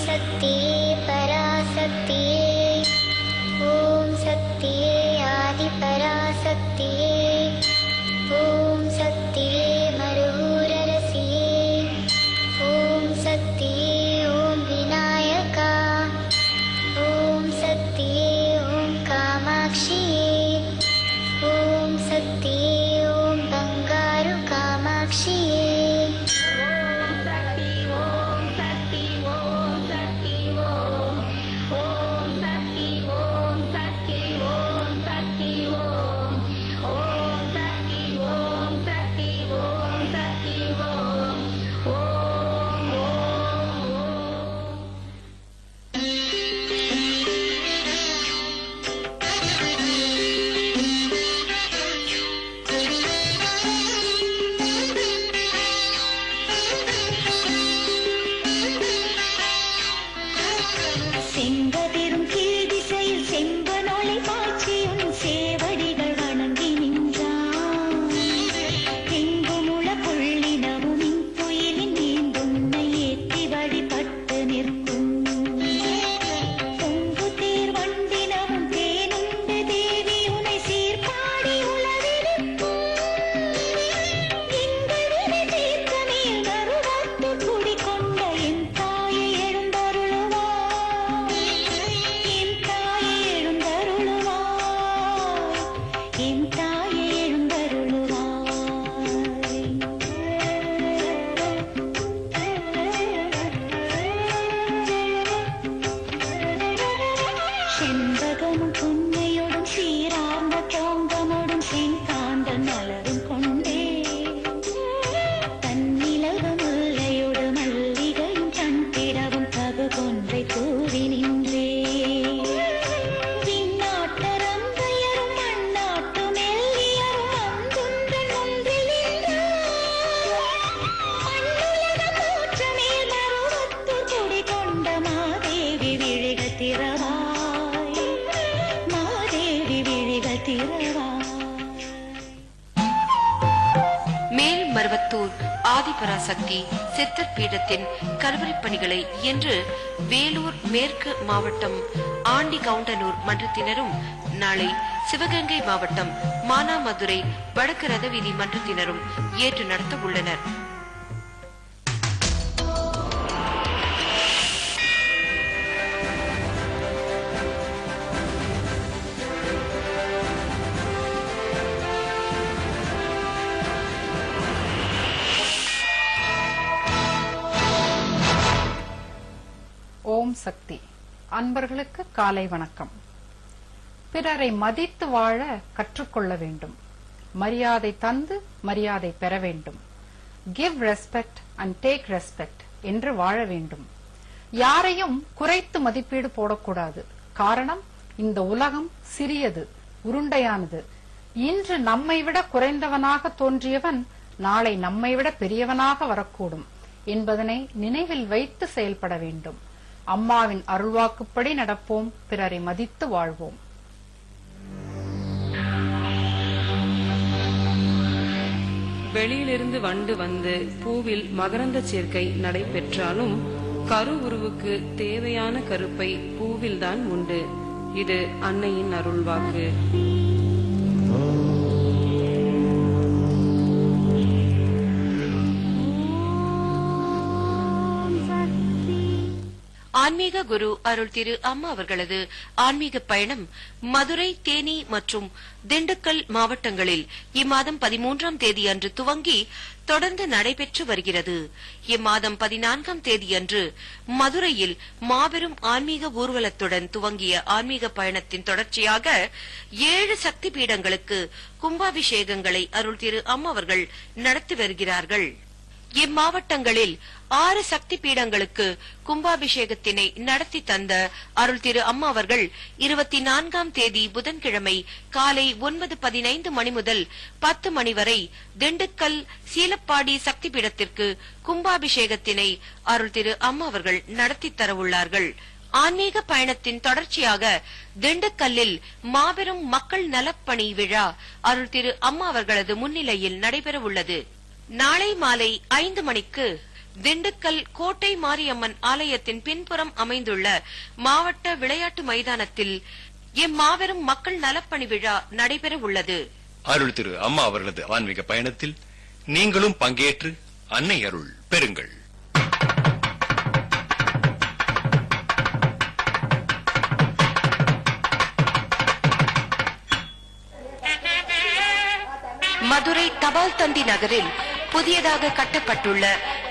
சக்தியே பராசக்தியே, ஓம் சக்தியே ஆதி பராசக்தியே, ஓம் சக்தியே மருகூரரசியே, ஓம் சக்தியே ஓம் விநாயகா, ஓம் சக்தியே ஓம் காமாட்சியே, ஓம் சக்தியே ஓம் பங்காரு காமாட்சியே. மேல்மருவத்தூர் ஆதிபராசக்தி சித்தர் பீடத்தின் கருவறை பணிகளை இன்று வேலூர் மேற்கு மாவட்டம் ஆண்டிகவுண்டனூர் மன்றத்தினரும், நாளை சிவகங்கை மாவட்டம் மானாமதுரை வடக்கு ரதவீதி மன்றத்தினரும் ஏற்று நடத்த உள்ளனர். ஓம் சக்தி. அன்பர்களுக்கு காலை வணக்கம். பிறரை மதித்து வாழ கற்றுக்கொள்ள வேண்டும். மரியாதை தந்து மரியாதை பெற வேண்டும். Give respect and take respect என்று வாழ வேண்டும். யாரையும் குறைத்து மதிப்பீடு போடக்கூடாது. காரணம், இந்த உலகம் சிறியது, உருண்டையானது. இன்று நம்மை விட குறைந்தவனாக தோன்றியவன் நாளை நம்மை விட பெரியவனாக வரக்கூடும் என்பதனை நினைவில் வைத்து செயல்பட வேண்டும். அம்மாவின் அருள்வாக்குப்படி நடப்போம். பிறரை மதித்து வாழ்வோம். வெளியிலிருந்து வண்டு வந்து பூவில் மகரந்த சேர்க்கை நடைபெற்றாலும் கரு உருவுக்கு தேவையான கருப்பை பூவில்தான் உண்டு. இது அன்னையின் அருள்வாக்கு. ஆன்மீக குரு அருள் திரு அம்மா அவர்களது ஆன்மீக பயணம் மதுரை, தேனி மற்றும் திண்டுக்கல் மாவட்டங்களில் இம்மாதம் 13ஆம் தேதி அன்று துவங்கி தொடர்ந்து நடைபெற்று வருகிறது. இம்மாதம் 14ஆம் தேதி அன்று மதுரையில் மாபெரும் ஆன்மீக ஊர்வலத்துடன் துவங்கிய ஆன்மீக பயணத்தின் தொடர்ச்சியாக 7 சக்தி பீடங்களுக்கு கும்பாபிஷேகங்களை அருள் திரு அம்மா அவர்கள் நடத்தி வருகிறார்கள். இம்மாவட்டங்களில் 6 சக்தி பீடங்களுக்கு கும்பாபிஷேகத்தினை நடத்தி தந்த அருள் திரு அம்மா அவர்கள் 24ஆம் தேதி புதன்கிழமை காலை 9:15 மணி முதல் 10 மணி வரை திண்டுக்கல் சீலப்பாடி சக்தி பீடத்திற்கு கும்பாபிஷேகத்தினை அருள் திரு அம்மா அவர்கள் நடத்தி தரவுள்ளார்கள். ஆன்மீக பயணத்தின் தொடர்ச்சியாக திண்டுக்கல்லில் மாபெரும் மக்கள் நலப்பணி விழா அருள் திரு அம்மா அவர்களது முன்னிலையில் நடைபெற உள்ளது. நாளை மாலை 5 மணிக்கு திண்டுக்கல் கோட்டை மாரியம்மன் ஆலயத்தின் பின்புறம் அமைந்துள்ள மாவட்ட விளையாட்டு மைதானத்தில் இம்மாபெரும் மக்கள் நலப்பணி விழா நடைபெற உள்ளது. அருள் திரு அம்மா அவர்களது ஆன்மீக பயணத்தில் நீங்களும் பங்கேற்று அன்னை அருள் பெறுங்கள். மதுரை தபால் தந்தி நகரில் புதியதாக கட்டப்பட்டுள்ள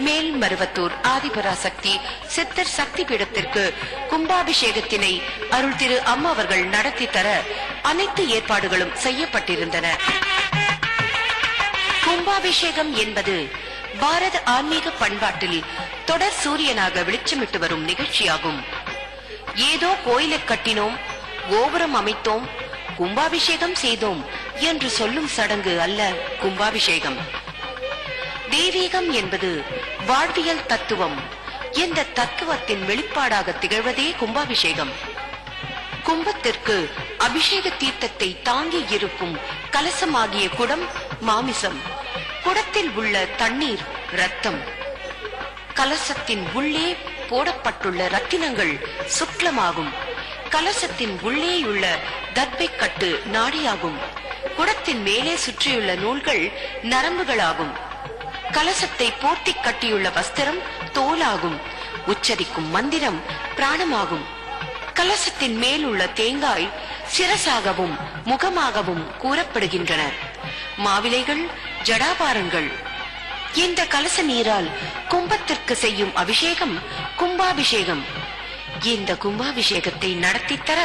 மேல்மருவத்தூர் ஆதிபராசக்தி சித்தர் சக்தி பீடத்திற்கு கும்பாபிஷேகத்தினை அருள் திரு அம்மா அவர்கள் நடத்தி தர அனைத்து ஏற்பாடுகளும் செய்யப்பட்டிருந்தன. கும்பாபிஷேகம் என்பது பாரத ஆன்மீக பண்பாட்டில் தொடர் சூரியனாக வெளிச்சமிட்டு வரும் நிகழ்ச்சியாகும். ஏதோ கோயிலை கட்டினோம், கோபுரம் அமைத்தோம், கும்பாபிஷேகம் செய்தோம் என்று சொல்லும் சடங்கு அல்ல கும்பாபிஷேகம். தெய்வீகம் என்பது வாழ்வியல் தத்துவம். இந்த தத்துவத்தின் வெளிப்பாடாக திகழ்வதே கும்பாபிஷேகம். கும்பத்திற்கு அபிஷேக தீர்த்தத்தை தாங்கி இருக்கும் கலசமாகிய குடம் மாமிசம், குடத்தில் உள்ள தண்ணீர் இரத்தம், கலசத்தின் உள்ளே போடப்பட்டுள்ள ரத்தினங்கள் சுக்லமாகும். கலசத்தின் உள்ளேயுள்ள தர்பைக்கட்டு நாடியாகும். குடத்தின் மேலே சுற்றியுள்ள நூல்கள் நரம்புகளாகும். கலசத்தை போர்த்தி கட்டியுள்ள வஸ்திரம் தோலாகும். உச்சரிக்கும் மந்திரம் பிராணமாகும். கலசத்தின் மேல் உள்ள தேங்காய் சிரசாகவும் முகமாகவும் கூறப்படுகின்றன. மாவிலைகள் ஜடாபாரங்கள். இந்த கலச நீரால் கும்பத்திற்கு செய்யும் அபிஷேகம் கும்பாபிஷேகம். இந்த கும்பாபிஷேகத்தை நடத்தி தர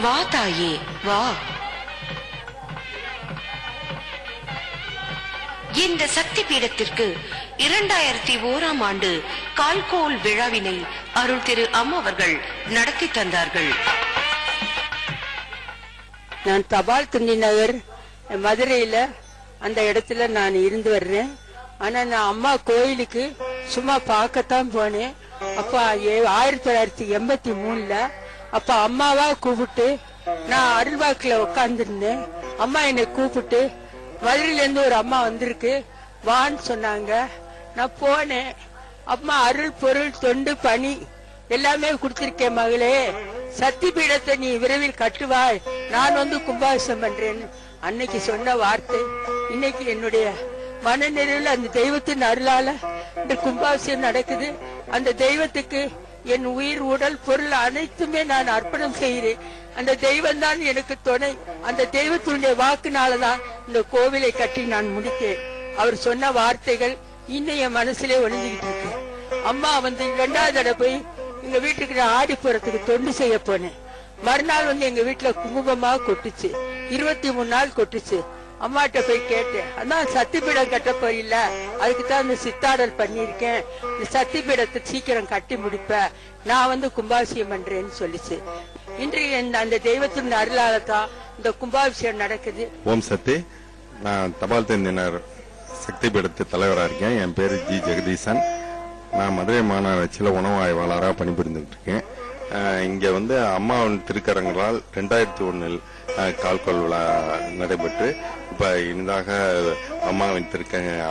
வா தாயே வா. இந்த சக்தி பீடத்திற்கு 2001ஆம் ஆண்டு கால்கோல் விழாவினை அருள் திரு அம்மா அவர்கள் நடத்தி தந்தார்கள். நான் தபால் தந்தி நகர் மதுரையில அந்த இடத்துல நான் இருந்து வர்றேன். ஆனா நான் அம்மா கோயிலுக்கு சும்மா பார்க்கத்தான் போனேன். அப்ப 1983ல அப்ப அம்மாவா கூப்பிட்டு நான் அருள்வாக்குல உட்கார்ந்துருந்தேன். அம்மா என்னை கூப்பிட்டு மதுரையில இருந்து ஒரு அம்மா வந்திருக்கு வான்னு சொன்னாங்க. நான் போனேன். அம்மா அருள் பொருள் தொண்டு பணி எல்லாமே கொடுத்திருக்கேன் மகளே, சக்தி பீடத்தை நீ விரைவில் கட்டுவாய், நான் வந்து கும்பாபிஷேகம் பண்றேன்னு அன்னைக்கு சொன்ன வார்த்தை இன்னைக்கு என்னுடைய மனநிறைவில் அந்த தெய்வத்தின் அருளால இந்த கும்பாபிஷேகம் நடக்குது. அந்த தெய்வத்துக்கு என் உயிர் உடல் பொருள் அனைத்துமே நான் அர்ப்பணம் செய்கிறேன். அந்த தெய்வம் தான் எனக்கு துணை. அந்த தெய்வத்தினுடைய வாக்குனாலதான் இந்த கோவிலை கட்டி நான் முடித்தேன். அவர் சொன்ன வார்த்தைகள் இன்னும் என் மனசுல ஒளிஞ்சுக்கிட்டு இருக்கு. அம்மா வந்து 2வது தடவை போய் எங்க வீட்டுக்கு நான் ஆடிப்புறத்துக்கு தொண்டு செய்ய போனேன். மறுநாள் வந்து எங்க வீட்டுல குங்குமமா கொட்டுச்சு. 23 நாள் கொட்டுச்சு. அம்மாட்ட போய் கேட்டேன், அதான் சக்திபீடம் கட்ட போயில்ல, அதுக்குதான் இந்த சித்தாடல் பண்ணிருக்கேன், இந்த சக்திபீடத்தை சீக்கிரம் கட்டி முடிப்ப, நான் வந்து கும்பாபிஷேகம் பண்றேன்னு சொல்லிச்சு. இன்றைக்கு அந்த தெய்வத்தின் அருளால தான் இந்த கும்பாபிஷேகம் நடக்குது. ஓம் சக்தி. நான் தபால் தந்தினர் சக்தி பீடத்து தலைவராக இருக்கேன். என் பேரு ஜி ஜெகதீசன். நான் மதுரை மாநகராட்சியில் உணவு ஆய்வாளராக பணிபுரிந்துட்டு இருக்கேன். இங்க வந்து அம்மாவின் திருக்கரங்களால் 2001 கால்கோல் விழா நடைபெற்று இப்ப இனிதாக அம்மாவின்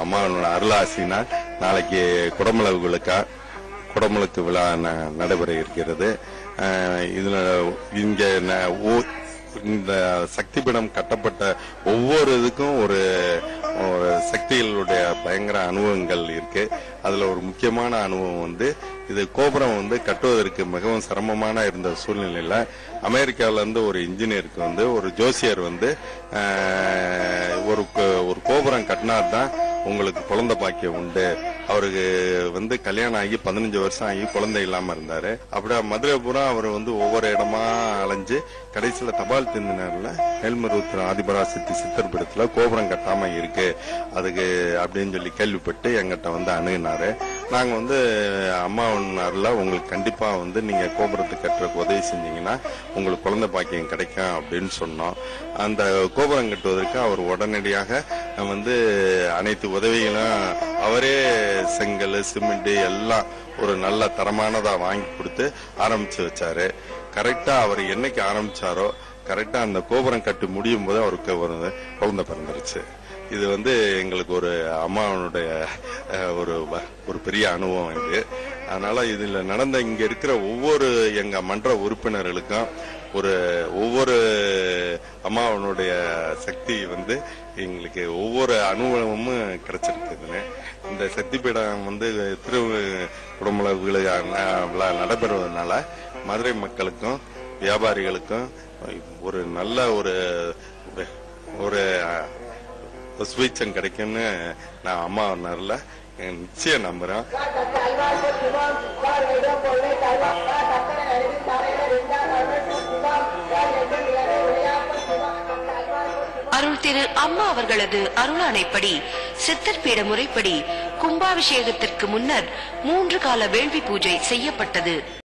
அம்மாவினோட அருளாசினால் நாளைக்கு குடமுழுக்கு விழா நடைபெற இருக்கிறது. இதுல இங்க இந்த சக்தி பீடம் கட்டப்பட்ட ஒவ்வொரு இதுக்கும் ஒரு சக்திகளுடைய பயங்கர அனுபவங்கள் இருக்கு. அதுல ஒரு முக்கியமான அனுபவம் வந்து இது கோபுரம் வந்து கட்டுவதற்கு மிகவும் சிரமமான இருந்த சூழ்நிலையில அமெரிக்காவில இருந்து ஒரு இன்ஜினியருக்கு வந்து ஒரு ஜோசியர் வந்து ஒரு கோபுரம் கட்டினாதான் உங்களுக்கு குழந்தை பாக்கியம் உண்டு. அவருக்கு வந்து கல்யாணம் ஆகி 15 வருஷம் ஆகி குழந்தை இல்லாம இருந்தாரு. அப்படியே மதுரை பூரா அவர் வந்து ஒவ்வொரு இடமா அலைஞ்சு கடைசியில தபால் தந்தினர்ல மேல்மருவத்தூர் ஆதிபராசக்தி சித்தர் பீடத்துல கோபுரம் கட்டாம இருக்கு அதுக்கு அப்படின்னு சொல்லி கேள்விப்பட்டு எங்கிட்ட வந்து அணுகினாரு. நாங்க வந்து அம்மாவனார்ல உங்களுக்கு கண்டிப்பா வந்து நீங்க கோபுரத்தை கட்டுறதுக்கு உதவி செஞ்சீங்கன்னா உங்களுக்கு குழந்தை பாக்கியம் கிடைக்கும் அப்படின்னு சொன்னோம். அந்த கோபுரம் கட்டுவதற்கு அவர் உடனடியாக வந்து அனைத்து உதவிகளும் அவரே செங்கல் சிமெண்ட் எல்லாம் ஒரு நல்ல தரமானதா வாங்கி கொடுத்து ஆரம்பிச்சு வச்சாரு. கரெக்டா அவர் என்னைக்கு ஆரம்பிச்சாரோ கரெக்டா அந்த கோபுரம் கட்டி முடியும் போது அவருக்கு ஒரு குழந்தை பிறந்துருச்சு. இது எங்களுக்கு ஒரு அம்மாவனுடைய ஒரு பெரிய அனுபவம் இது. அதனால இதுல நடந்த இங்க இருக்கிற ஒவ்வொரு எங்க மன்ற உறுப்பினர்களுக்கும் ஒவ்வொரு அம்மாவனுடைய சக்தி எங்களுக்கு ஒவ்வொரு அனுபவமும் கிடைச்சிருக்குதுன்னு. இந்த சக்தி பீடம் திரு குடமுழ விழா நடைபெறுவதனால மதுரை மக்களுக்கும் வியாபாரிகளுக்கும் ஒரு நல்ல ஒரு சுவீச்சம் கிடைக்கும்னு நான் அம்மாவனர்ல நிச்சயம் நம்புறேன். அருள் திரு அம்மா அவர்களது அருளாணைப்படி சித்தர்பீட முறைப்படி கும்பாபிஷேகத்திற்கு முன்னர் 3 கால வேள்வி பூஜை செய்யப்பட்டது.